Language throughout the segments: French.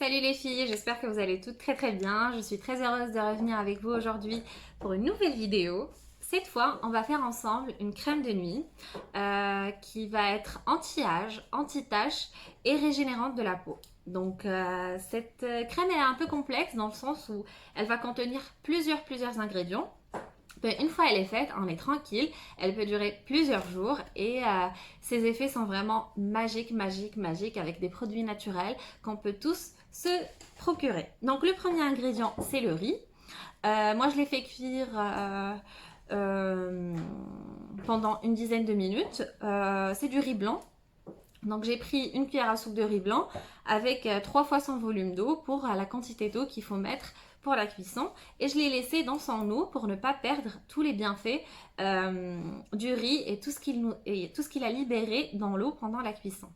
Salut les filles, j'espère que vous allez toutes très bien. Je suis très heureuse de revenir avec vous aujourd'hui pour une nouvelle vidéo. Cette fois, on va faire ensemble une crème de nuit qui va être anti-âge, anti-tache et régénérante de la peau. Donc cette crème elle est un peu complexe dans le sens où elle va contenir plusieurs ingrédients. Une fois elle est faite, on est tranquille, elle peut durer plusieurs jours et ses effets sont vraiment magiques avec des produits naturels qu'on peut tous se procurer. Donc le premier ingrédient c'est le riz. Moi je l'ai fait cuire euh, pendant une dizaine de minutes. C'est du riz blanc. Donc j'ai pris une cuillère à soupe de riz blanc avec 3 fois son volume d'eau pour la quantité d'eau qu'il faut mettre pour la cuisson. Et je l'ai laissé dans son eau pour ne pas perdre tous les bienfaits du riz et tout ce qu'il a libéré dans l'eau pendant la cuisson.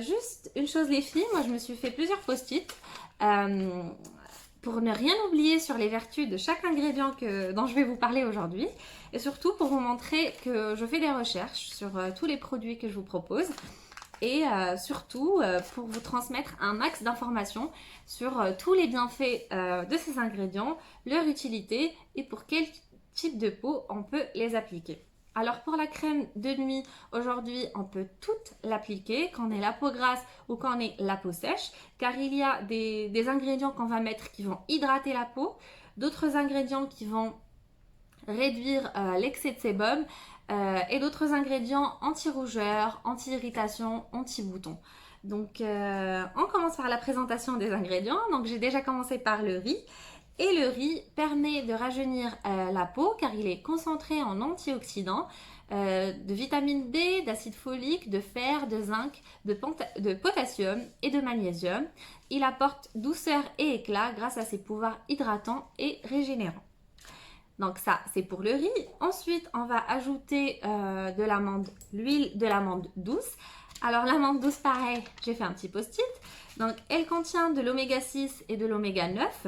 Juste une chose les filles, moi je me suis fait plusieurs post-it pour ne rien oublier sur les vertus de chaque ingrédient dont je vais vous parler aujourd'hui et surtout pour vous montrer que je fais des recherches sur tous les produits que je vous propose et surtout pour vous transmettre un max d'informations sur tous les bienfaits de ces ingrédients, leur utilité et pour quel type de peau on peut les appliquer. Alors pour la crème de nuit, aujourd'hui on peut toute l'appliquer quand on est la peau grasse ou quand on est la peau sèche, car il y a des ingrédients qu'on va mettre qui vont hydrater la peau, d'autres ingrédients qui vont réduire l'excès de sébum et d'autres ingrédients anti-rougeur, anti-irritation, anti-bouton. Donc on commence par la présentation des ingrédients. Donc j'ai déjà commencé par le riz. Et le riz permet de rajeunir la peau car il est concentré en antioxydants, de vitamine D, d'acide folique, de fer, de zinc, de potassium et de magnésium. Il apporte douceur et éclat grâce à ses pouvoirs hydratants et régénérants. Donc ça, c'est pour le riz. Ensuite, on va ajouter de l'amande, l'huile de l'amande douce. Alors l'amande douce, pareil, j'ai fait un petit post-it. Donc elle contient de l'oméga 6 et de l'oméga 9,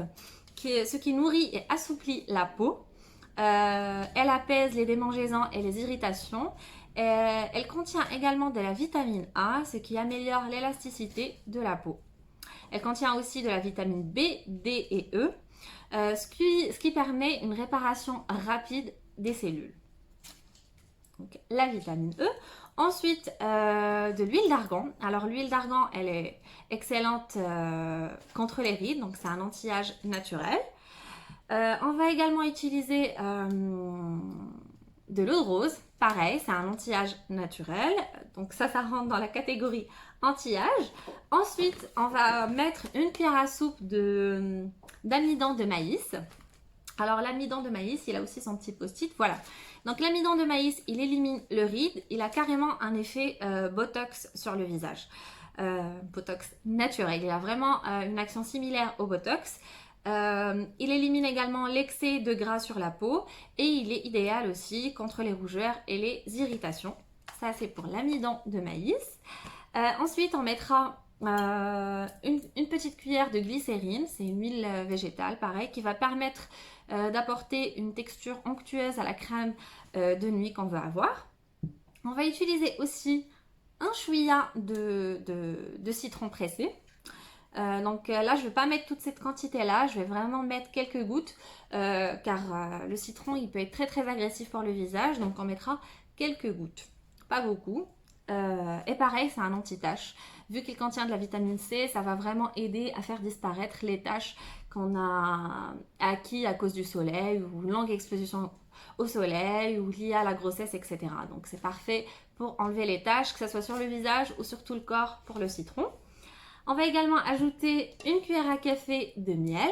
ce qui nourrit et assouplit la peau. Elle apaise les démangeaisons et les irritations. Elle contient également de la vitamine A, ce qui améliore l'élasticité de la peau. Elle contient aussi de la vitamine B, D et E, ce qui permet une réparation rapide des cellules. Donc, la vitamine E. Ensuite, de l'huile d'argan. Alors, l'huile d'argan, elle est excellente contre les rides, donc c'est un anti-âge naturel. On va également utiliser de l'eau de rose. Pareil, c'est un anti-âge naturel. Donc ça rentre dans la catégorie anti-âge. Ensuite, on va mettre une cuillère à soupe d'amidon de maïs. Alors l'amidon de maïs, il a aussi son petit post-it, voilà. Donc l'amidon de maïs, il élimine le ride, il a carrément un effet botox sur le visage. Botox naturel, il a vraiment une action similaire au botox. Il élimine également l'excès de gras sur la peau et il est idéal aussi contre les rougeurs et les irritations. Ça c'est pour l'amidon de maïs. Ensuite on mettra une petite cuillère de glycérine, c'est une huile végétale pareil qui va permettre d'apporter une texture onctueuse à la crème de nuit qu'on veut avoir. On va utiliser aussi un chouïa de citron pressé. Donc là je ne vais pas mettre toute cette quantité là, je vais vraiment mettre quelques gouttes car le citron il peut être très agressif pour le visage, donc on mettra quelques gouttes, pas beaucoup. Et pareil, c'est un anti-tache. Vu qu'il contient de la vitamine C, ça va vraiment aider à faire disparaître les taches qu'on a acquis à cause du soleil ou une longue exposition au soleil ou liée à la grossesse, etc. Donc c'est parfait pour enlever les taches, que ce soit sur le visage ou sur tout le corps pour le citron. On va également ajouter une cuillère à café de miel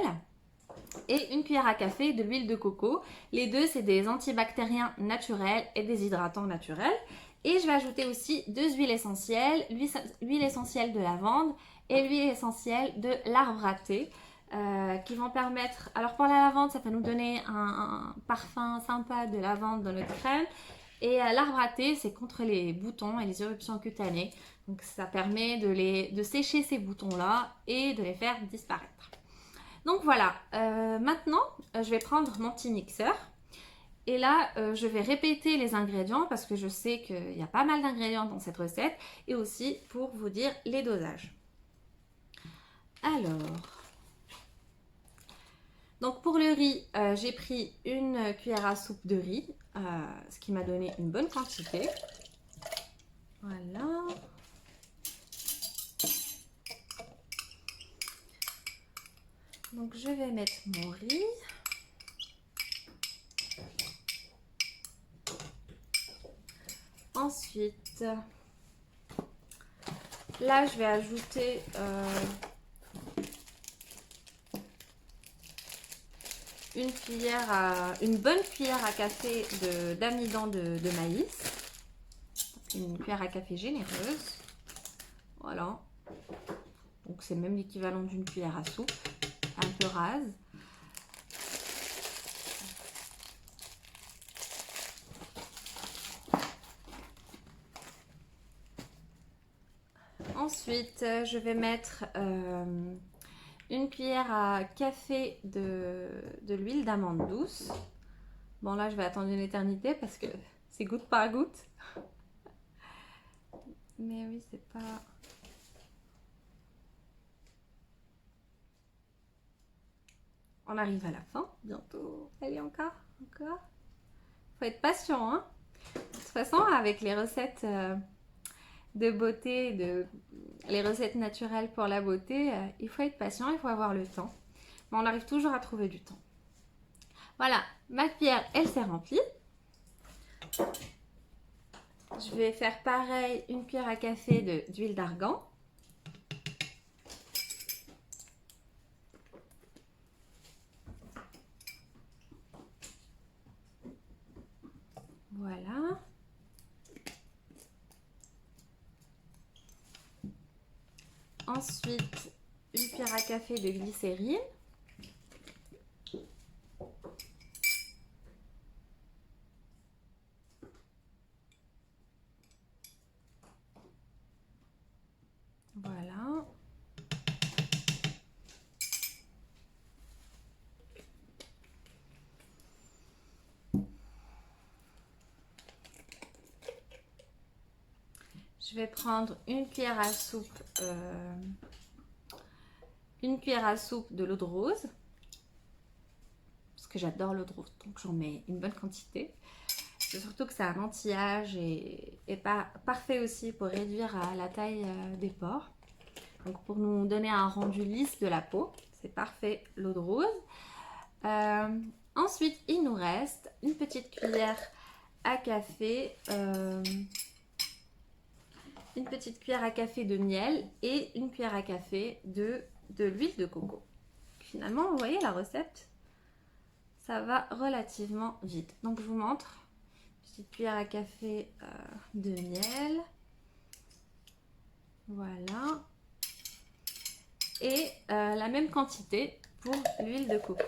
et une cuillère à café de l'huile de coco. Les deux, c'est des antibactériens naturels et des hydratants naturels. Et je vais ajouter aussi 2 huiles essentielles, l'huile essentielle de lavande et l'huile essentielle de l'arbre à thé qui vont permettre... Alors pour la lavande, ça va nous donner un parfum sympa de lavande dans notre crème. Et l'arbre à thé, c'est contre les boutons et les éruptions cutanées. Donc ça permet de sécher ces boutons-là et de les faire disparaître. Donc voilà, maintenant je vais prendre mon petit mixeur. Et là, je vais répéter les ingrédients parce que je sais qu'il y a pas mal d'ingrédients dans cette recette et aussi pour vous dire les dosages. Alors, donc pour le riz, j'ai pris une cuillère à soupe de riz, ce qui m'a donné une bonne quantité. Voilà. Donc je vais mettre mon riz. Ensuite, là je vais ajouter une bonne cuillère à café d'amidon de maïs. Une cuillère à café généreuse. Voilà. Donc c'est même l'équivalent d'une cuillère à soupe, un peu rase. Ensuite, je vais mettre une cuillère à café de l'huile d'amande douce. Bon là, je vais attendre une éternité parce que c'est goutte par goutte. Mais oui, c'est pas... On arrive à la fin, bientôt. Allez, encore. Faut être patient, hein. De toute façon, avec les recettes de beauté, les recettes naturelles pour la beauté, il faut être patient, il faut avoir le temps. Mais on arrive toujours à trouver du temps. Voilà, ma cuillère, elle s'est remplie. Je vais faire pareil, une cuillère à café d'huile d'argan. Voilà. Ensuite, une cuillère à café de glycérine. Voilà. Je vais prendre une cuillère à soupe de l'eau de rose. Parce que j'adore l'eau de rose, donc j'en mets une bonne quantité. C'est surtout que c'est un anti-âge et pas parfait aussi pour réduire la taille des pores. Donc pour nous donner un rendu lisse de la peau, c'est parfait l'eau de rose. Ensuite, il nous reste une petite cuillère à café, de miel et une cuillère à café de l'huile de coco. Finalement, vous voyez la recette, ça va relativement vite. Donc je vous montre. Petite cuillère à café de miel. Voilà. Et la même quantité pour l'huile de coco.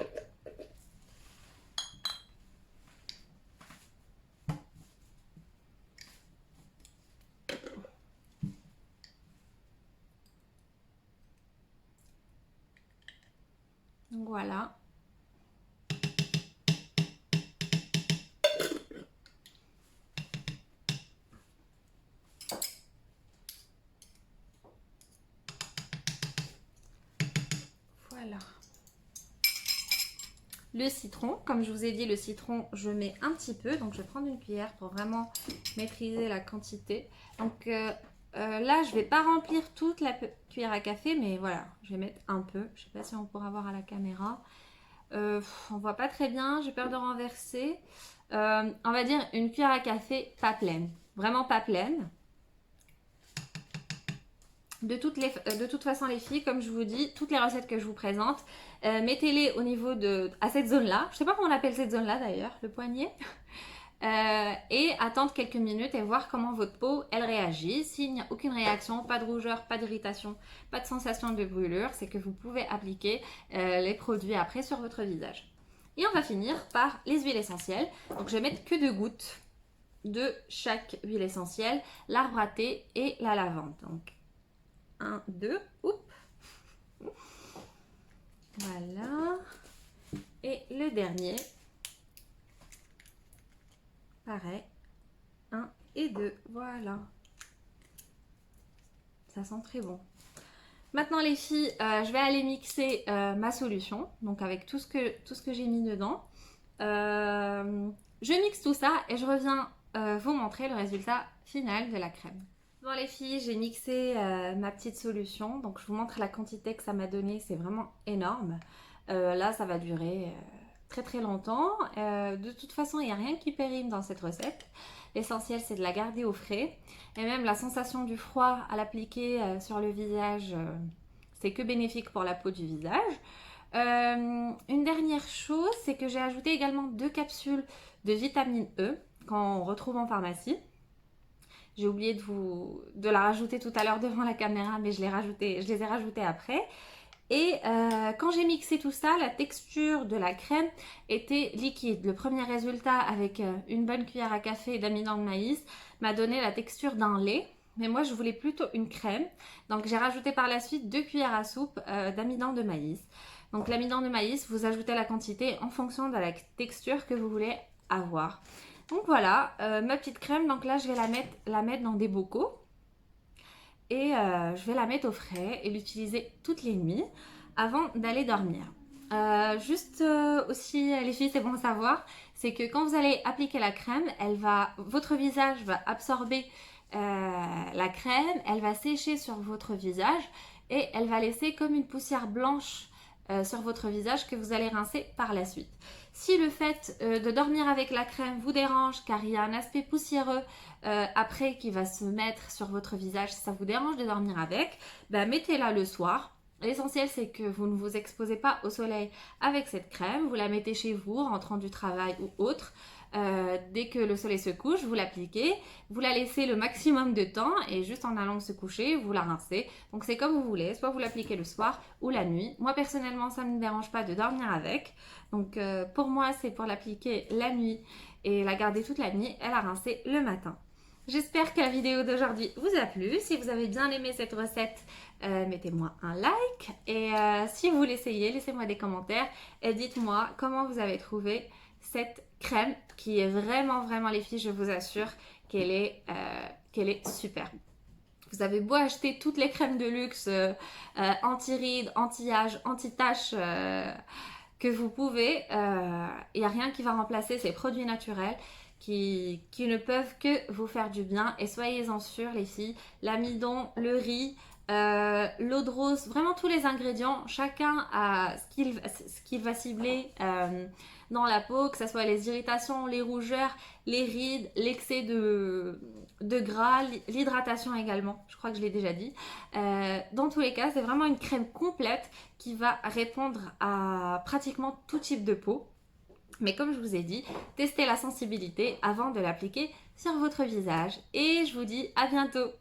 Donc voilà. Voilà. Le citron, comme je vous ai dit, le citron, je mets un petit peu. Donc, je vais prendre une cuillère pour vraiment maîtriser la quantité. Donc, là, je ne vais pas remplir toute la cuillère à café, mais voilà, je vais mettre un peu. Je ne sais pas si on pourra voir à la caméra. On ne voit pas très bien, j'ai peur de renverser. On va dire une cuillère à café pas pleine, vraiment pas pleine. De toute façon, les filles, comme je vous dis, toutes les recettes que je vous présente, mettez-les au niveau à cette zone-là. Je ne sais pas comment on appelle cette zone-là d'ailleurs, le poignet. Et attendre quelques minutes et voir comment votre peau, elle réagit. S'il n'y a aucune réaction, pas de rougeur, pas d'irritation, pas de sensation de brûlure, c'est que vous pouvez appliquer les produits après sur votre visage. Et on va finir par les huiles essentielles. Donc je vais mettre que 2 gouttes de chaque huile essentielle, l'arbre à thé et la lavande. Donc 1, 2, oups. Voilà. Et le dernier, pareil, 1 et 2, voilà. Ça sent très bon. Maintenant les filles, je vais aller mixer ma solution, donc avec tout ce que j'ai mis dedans. Je mixe tout ça et je reviens vous montrer le résultat final de la crème. Bon les filles, j'ai mixé ma petite solution, donc je vous montre la quantité que ça m'a donné, c'est vraiment énorme. Là ça va durer très très longtemps. De toute façon, il n'y a rien qui périme dans cette recette. L'essentiel c'est de la garder au frais. Et même la sensation du froid à l'appliquer sur le visage, c'est que bénéfique pour la peau du visage. Une dernière chose, c'est que j'ai ajouté également 2 capsules de vitamine E qu'on retrouve en pharmacie. J'ai oublié de la rajouter tout à l'heure devant la caméra, mais je les ai rajoutées après. Et quand j'ai mixé tout ça, la texture de la crème était liquide. Le premier résultat avec une bonne cuillère à café d'amidon de maïs m'a donné la texture d'un lait. Mais moi, je voulais plutôt une crème. Donc, j'ai rajouté par la suite 2 cuillères à soupe d'amidon de maïs. Donc, l'amidon de maïs, vous ajoutez la quantité en fonction de la texture que vous voulez avoir. Donc, voilà, ma petite crème. Donc là, je vais la mettre dans des bocaux. Et je vais la mettre au frais et l'utiliser toutes les nuits avant d'aller dormir. Juste aussi, les filles, c'est bon à savoir, c'est que quand vous allez appliquer la crème, votre visage va absorber la crème, elle va sécher sur votre visage et elle va laisser comme une poussière blanche sur votre visage que vous allez rincer par la suite. Si le fait de dormir avec la crème vous dérange car il y a un aspect poussiéreux après qui va se mettre sur votre visage, si ça vous dérange de dormir avec, mettez-la le soir. L'essentiel c'est que vous ne vous exposez pas au soleil avec cette crème, vous la mettez chez vous, rentrant du travail ou autre. Dès que le soleil se couche, vous l'appliquez, vous la laissez le maximum de temps et juste en allant se coucher, vous la rincez. Donc c'est comme vous voulez, soit vous l'appliquez le soir ou la nuit. Moi personnellement, ça ne me dérange pas de dormir avec. Donc pour moi, c'est pour l'appliquer la nuit et la garder toute la nuit et la rincer le matin. J'espère que la vidéo d'aujourd'hui vous a plu. Si vous avez bien aimé cette recette, mettez-moi un like. Et si vous l'essayez, laissez-moi des commentaires et dites-moi comment vous avez trouvé cette crème qui est vraiment, vraiment les filles, je vous assure qu'elle est super. Vous avez beau acheter toutes les crèmes de luxe anti-rides, anti-âge, anti-taches que vous pouvez, il n'y a rien qui va remplacer ces produits naturels qui ne peuvent que vous faire du bien. Et soyez-en sûrs les filles, l'amidon, le riz, l'eau de rose, vraiment tous les ingrédients, chacun a ce qu'il va cibler dans la peau, que ce soit les irritations, les rougeurs, les rides, l'excès de gras, l'hydratation également, je crois que je l'ai déjà dit. Dans tous les cas, c'est vraiment une crème complète qui va répondre à pratiquement tout type de peau. Mais comme je vous ai dit, testez la sensibilité avant de l'appliquer sur votre visage. Et je vous dis à bientôt!